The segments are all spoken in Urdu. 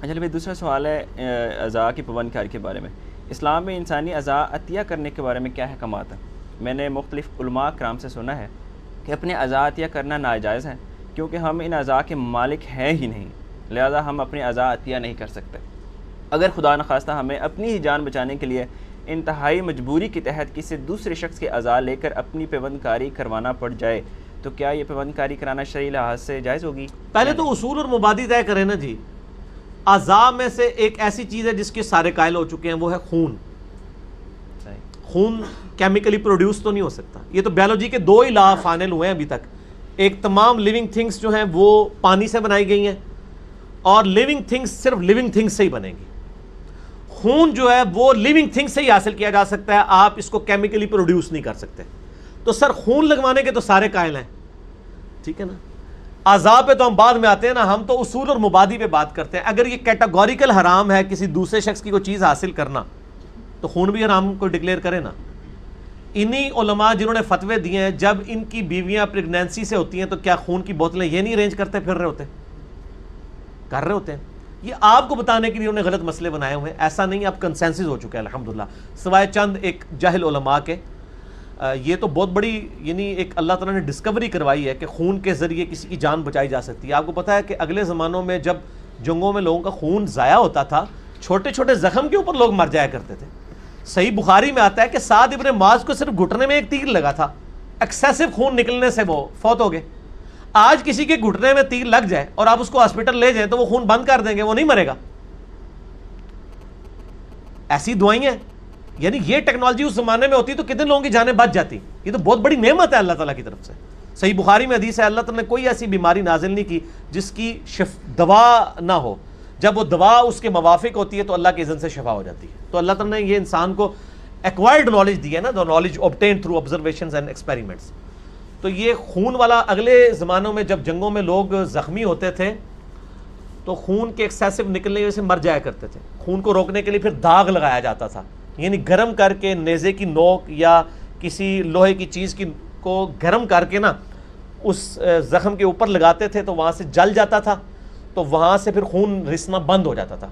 اچھا بھائی، دوسرا سوال ہے اعضاء کی پابند کاری کے بارے میں۔ اسلام میں انسانی اعضاء عطیہ کرنے کے بارے میں کیا احکامات ہیں؟ میں نے مختلف علماء کرام سے سنا ہے کہ اپنے اعضاء عطیہ کرنا ناجائز ہے، کیونکہ ہم ان اعضاء کے مالک ہیں ہی نہیں، لہذا ہم اپنے اعضاء عطیہ نہیں کر سکتے۔ اگر خدا نخواستہ ہمیں اپنی ہی جان بچانے کے لیے انتہائی مجبوری کے تحت کسی دوسرے شخص کے اعضاء لے کر اپنی پیوند کاری کروانا پڑ جائے تو کیا یہ پیوند کاری کرانا شرعی لحاظ سے جائز ہوگی؟ پہلے تو اصول اور مبادی طے کریں نا جی۔ اعضاء میں سے ایک ایسی چیز ہے جس کے سارے قائل ہو چکے ہیں، وہ ہے خون۔ خون کیمیکلی پروڈیوس تو نہیں ہو سکتا، یہ تو بیولوجی کے دو ہی لا فائنل ہوئے ہیں ابھی تک۔ ایک تمام لیونگ تھنگس جو ہیں وہ پانی سے بنائی گئی ہیں، اور لیونگ تھنگس صرف لیونگ تھنگس سے ہی بنیں گی۔ خون جو ہے وہ لیونگ تھنگ سے ہی حاصل کیا جا سکتا ہے، آپ اس کو کیمیکلی پروڈیوس نہیں کر سکتے۔ تو سر خون لگوانے کے تو سارے قائل ہیں، ٹھیک ہے نا۔ اعضاء پہ تو ہم بعد میں آتے ہیں نا، ہم تو اصول اور مبادی پہ بات کرتے ہیں۔ اگر یہ کیٹاگوریکل حرام ہے کسی دوسرے شخص کی کوئی چیز حاصل کرنا، تو خون بھی حرام کو ڈکلیئر کرے نا۔ انہی علماء جنہوں نے فتوے دیے ہیں، جب ان کی بیویاں پریگنینسی سے ہوتی ہیں تو کیا خون کی بوتلیں یہ نہیں ارینج کرتے پھر رہے ہوتے، کر رہے ہوتے ہیں؟ یہ آپ کو بتانے کے لیے انہوں نے غلط مسئلے بنائے ہوئے ہیں، ایسا نہیں، اب کنسنسس ہو چکا ہے الحمدللہ، سوائے چند ایک جاہل علماء کے۔ یہ تو بہت بڑی یعنی ایک اللہ تعالیٰ نے ڈسکوری کروائی ہے کہ خون کے ذریعے کسی کی جان بچائی جا سکتی ہے۔ آپ کو پتہ ہے کہ اگلے زمانوں میں جب جنگوں میں لوگوں کا خون ضائع ہوتا تھا، چھوٹے چھوٹے زخم کے اوپر لوگ مر جایا کرتے تھے۔ صحیح بخاری میں آتا ہے کہ سعد ابن معاذ کو صرف گھٹنے میں ایک تیر لگا تھا، ایکسیسو خون نکلنے سے وہ فوت ہو گئے۔ آج کسی کے گھٹنے میں تیر لگ جائے اور آپ اس کو ہاسپٹل لے جائیں تو وہ خون بند کر دیں گے، وہ نہیں مرے گا۔ ایسی دعائیں ہیں، یعنی یہ ٹیکنالوجی اس زمانے میں ہوتی تو کتنے لوگوں کی جانیں بچ جاتی۔ یہ تو بہت بڑی نعمت ہے اللہ تعالیٰ کی طرف سے۔ صحیح بخاری میں حدیث ہے، اللہ تعالیٰ نے کوئی ایسی بیماری نازل نہیں کی جس کی دوا نہ ہو، جب وہ دوا اس کے موافق ہوتی ہے تو اللہ کے اذن سے شفا ہو جاتی ہے۔ تو اللہ تعالیٰ نے یہ انسان کو ایکوائرڈ نالج دی ہے نا، the knowledge obtained through observations and experiments۔ تو یہ خون والا اگلے زمانوں میں جب جنگوں میں لوگ زخمی ہوتے تھے تو خون کے ایکسیسو نکلنے کی وجہ سے مر جایا کرتے تھے۔ خون کو روکنے کے لیے پھر داغ لگایا جاتا تھا، یعنی گرم کر کے نیزے کی نوک یا کسی لوہے کی چیز کو گرم کر کے نا اس زخم کے اوپر لگاتے تھے تو وہاں سے جل جاتا تھا، تو وہاں سے پھر خون رسنا بند ہو جاتا تھا۔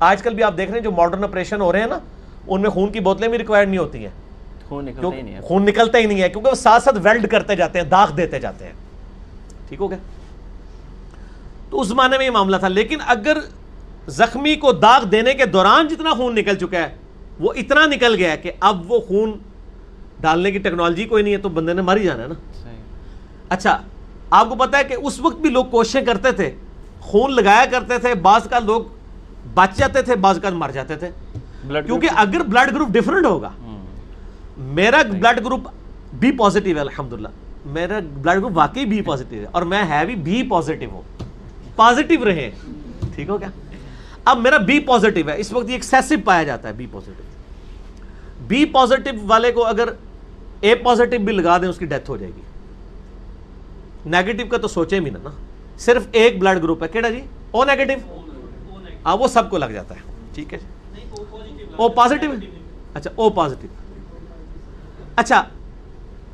آج کل بھی آپ دیکھ رہے ہیں جو ماڈرن آپریشن ہو رہے ہیں نا، ان میں خون کی بوتلیں بھی ریکوائرڈ نہیں ہوتی ہیں، خون نکلتا ہی نہیں ہے، کیونکہ وہ ساتھ ساتھ ویلڈ کرتے جاتے ہیں، داغ دیتے جاتے ہیں۔ ٹھیک ہو گیا؟ تو اس زمانے میں یہ معاملہ تھا۔ لیکن اگر زخمی کو داغ دینے کے دوران جتنا خون نکل چکا ہے وہ اتنا نکل گیا ہے کہ اب وہ خون ڈالنے کی ٹیکنالوجی کوئی نہیں ہے، تو بندے نے مر ہی جانا ہے نا۔ اچھا، آپ کو پتا ہے کہ اس وقت بھی لوگ کوششیں کرتے تھے، خون لگایا کرتے تھے، بعض کا لوگ بچ جاتے تھے، بعض کا مر جاتے تھے، کیونکہ اگر بلڈ گروپ ڈیفرنٹ ہوگا، میرا بلڈ گروپ بی پازیٹیو ہے الحمدللہ، میرا بلڈ گروپ واقعی بی پازیٹیو ہے، اور میں ہیوی بی پازیٹیو ہوں، پازیٹیو رہے، ٹھیک ہو گیا؟ اب میرا بی پازیٹیو ہے، اس وقت یہ ایکسیسو پایا جاتا ہے بی پازیٹیو۔ بی پازیٹیو والے کو اگر اے پازیٹیو بھی لگا دیں اس کی ڈیتھ ہو جائے گی۔ نیگیٹو کا تو سوچے بھی نا، صرف ایک بلڈ گروپ ہے، کیڑا جی؟ او نیگیٹو، وہ سب کو لگ جاتا ہے، ٹھیک ہے؟ او پازیٹیو، اچھا او پازیٹیو، اچھا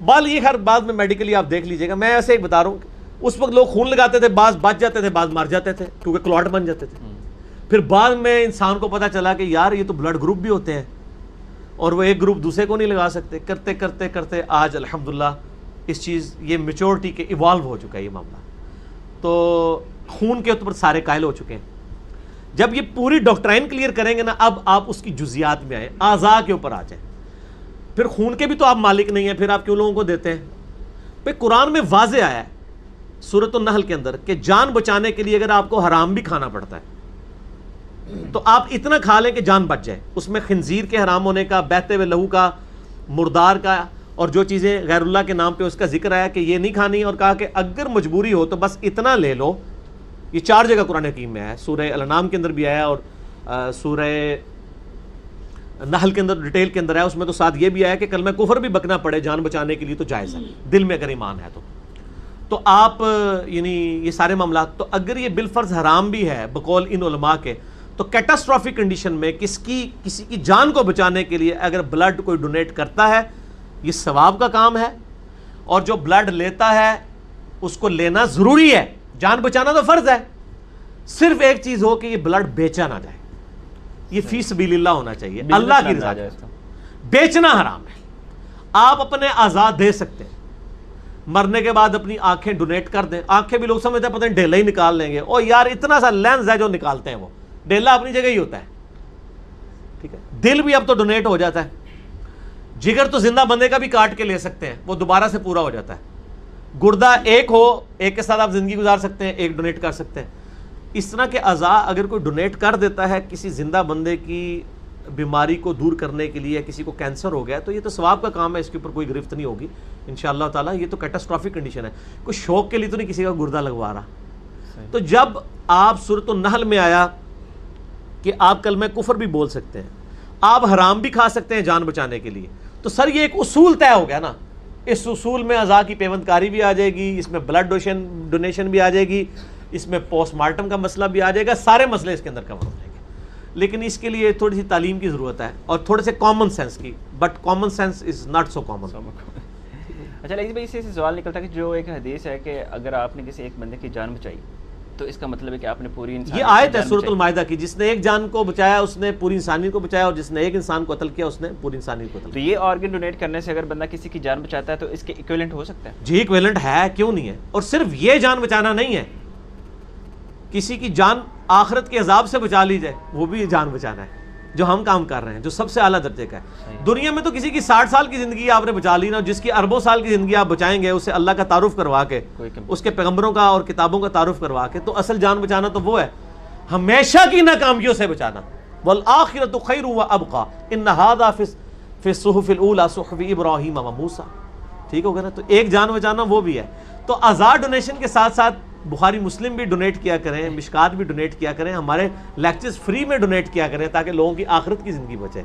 بال یہ ہر بعد میں میڈیکلی آپ دیکھ لیجئے گا، میں ایسے ہی بتا رہا ہوں، اس وقت لوگ خون لگاتے تھے، بعض بچ جاتے تھے، بعض مر جاتے تھے کیونکہ کلوٹ بن جاتے تھے۔ پھر بعد میں انسان کو پتا چلا کہ یار یہ تو بلڈ گروپ بھی ہوتے ہیں اور وہ ایک گروپ دوسرے کو نہیں لگا سکتے، کرتے کرتے کرتے آج الحمدللہ اس چیز یہ میچورٹی کے ایوالو ہو چکا ہے یہ معاملہ۔ تو خون کے اوپر سارے قائل ہو چکے ہیں۔ جب یہ پوری ڈاکٹرائن کلیئر کریں گے نا، اب آپ اس کی جزیات میں آئیں، اعضاء کے اوپر آ جائیں۔ پھر خون کے بھی تو آپ مالک نہیں ہیں، پھر آپ کیوں لوگوں کو دیتے ہیں؟ پھر قرآن میں واضح آیا ہے سورۃ النحل کے اندر کہ جان بچانے کے لیے اگر آپ کو حرام بھی کھانا پڑتا ہے تو آپ اتنا کھا لیں کہ جان بچ جائے۔ اس میں خنزیر کے حرام ہونے کا، بہتے ہوئے لہو کا، مردار کا، اور جو چیزیں غیر اللہ کے نام پہ اس کا ذکر آیا کہ یہ نہیں کھانی، اور کہا کہ اگر مجبوری ہو تو بس اتنا لے لو۔ یہ 4 جگہ قرآن حکیم میں آیا، سورہ الانعام کے اندر بھی آیا اور سورہ نحل کے اندر ڈیٹیل کے اندر آیا، اس میں تو ساتھ یہ بھی آیا کہ کلمہ کفر بھی بکنا پڑے جان بچانے کے لیے تو جائز ہے، دل میں اگر ایمان ہے تو آپ یعنی یہ سارے معاملات۔ تو اگر یہ بالفرض حرام بھی ہے بقول ان علماء کے، تو کیٹاسٹرافک کنڈیشن میں کسی کی جان کو بچانے کے لیے اگر بلڈ کوئی ڈونیٹ کرتا ہے یہ ثواب کا کام ہے، اور جو بلڈ لیتا ہے اس کو لینا ضروری ہے، جان بچانا تو فرض ہے، صرف ایک چیز ہو کہ یہ بلڈ بیچا نہ جائے، یہ فی سبیل اللہ ہونا چاہیے، اللہ کی رضا کے ساتھ۔ بیچنا حرام ہے۔ آپ اپنے اعضاء دے سکتے ہیں، مرنے کے بعد اپنی آنکھیں ڈونیٹ کر دیں۔ آنکھیں بھی لوگ سمجھتے ہیں پتہ نہیں ڈھیلا ہی نکال لیں گے، اور یار اتنا سا لینز ہے جو نکالتے ہیں، وہ ڈھیلا اپنی جگہ ہی ہوتا ہے، ٹھیک ہے۔ دل بھی اب تو ڈونیٹ ہو جاتا ہے، جگر تو زندہ بندے کا بھی کاٹ کے لے سکتے ہیں، وہ دوبارہ سے پورا ہو جاتا ہے۔ گردہ ایک ہو، ایک کے ساتھ آپ زندگی گزار سکتے ہیں، ایک ڈونیٹ کر سکتے ہیں۔ اس طرح کے اعضاء اگر کوئی ڈونیٹ کر دیتا ہے کسی زندہ بندے کی بیماری کو دور کرنے کے لیے، کسی کو کینسر ہو گیا، تو یہ تو ثواب کا کام ہے، اس کے اوپر کوئی گرفت نہیں ہوگی انشاءاللہ تعالیٰ۔ یہ تو کیٹاسٹرافک کنڈیشن ہے، کوئی شوق کے لیے تو نہیں کسی کا گردہ لگوا رہا۔ تو جب آپ سورۃ النحل میں آیا کہ آپ کلمہ کفر بھی بول سکتے ہیں، آپ حرام بھی کھا سکتے ہیں جان بچانے کے لیے، تو سر یہ ایک اصول طے ہو گیا نا۔ اس اصول میں اعضاء کی پیوند کاری بھی آ جائے گی، اس میں بلڈ ڈونیشن بھی آ جائے گی، اس میں پوسٹ مارٹم کا مسئلہ بھی آ جائے گا، سارے مسئلے اس کے اندر کور ہو جائیں گے۔ لیکن اس کے لیے تھوڑی سی تعلیم کی ضرورت ہے اور تھوڑے سے کامن سینس کی، but common sense is not so common. اچھا لیکن بھائی، اس سے سوال نکلتا ہے کہ جو ایک حدیث ہے کہ اگر آپ نے کسی ایک بندے کی جان بچائی تو اس کا مطلب ہے کہ آپ نے پوری انسان، یہ آیت ہے سورۃ المائدہ کی، جس نے ایک جان کو بچایا اس نے پوری انسانیت کو بچایا، اور جس نے ایک انسان کو قتل کیا اس نے پوری انسانیت کو قتل تو کیا۔ یہ آرگن ڈونیٹ کرنے سے اگر بندہ کسی کی جان بچاتا ہے تو اس کے ایکویلنٹ ہو سکتا ہے؟ جی ایکویلنٹ ہے، کیوں نہیں ہے؟ اور صرف یہ جان بچانا نہیں ہے، کسی کی جان آخرت کے عذاب سے بچا لی جائے، وہ بھی جان بچانا ہے، جو ہم کام کر رہے ہیں، جو سب سے اعلیٰ درجے کا ہے۔ دنیا میں تو کسی کی 60 سال کی زندگی آپ نے بچا لی نا، جس کی اربوں سال کی زندگی آپ بچائیں گے، اسے اللہ کا تعارف کروا کے، اس کے پیغمبروں کا اور کتابوں کا تعارف کروا کے، تو اصل جان بچانا تو وہ ہے، ہمیشہ کی ناکامیوں سے بچانا۔ والآخرۃ خیر وابقیٰ ان ھذا فی الصحف الاولیٰ صحف ابراہیم وموسیٰ۔ ٹھیک ہو گیا نا؟ تو ایک جان بچانا وہ بھی ہے۔ تو اعضاء ڈونیشن کے ساتھ ساتھ بخاری مسلم بھی ڈونیٹ کیا کریں، مشکات بھی ڈونیٹ کیا کریں، ہمارے لیکچرز فری میں ڈونیٹ کیا کریں، تاکہ لوگوں کی آخرت کی زندگی بچے۔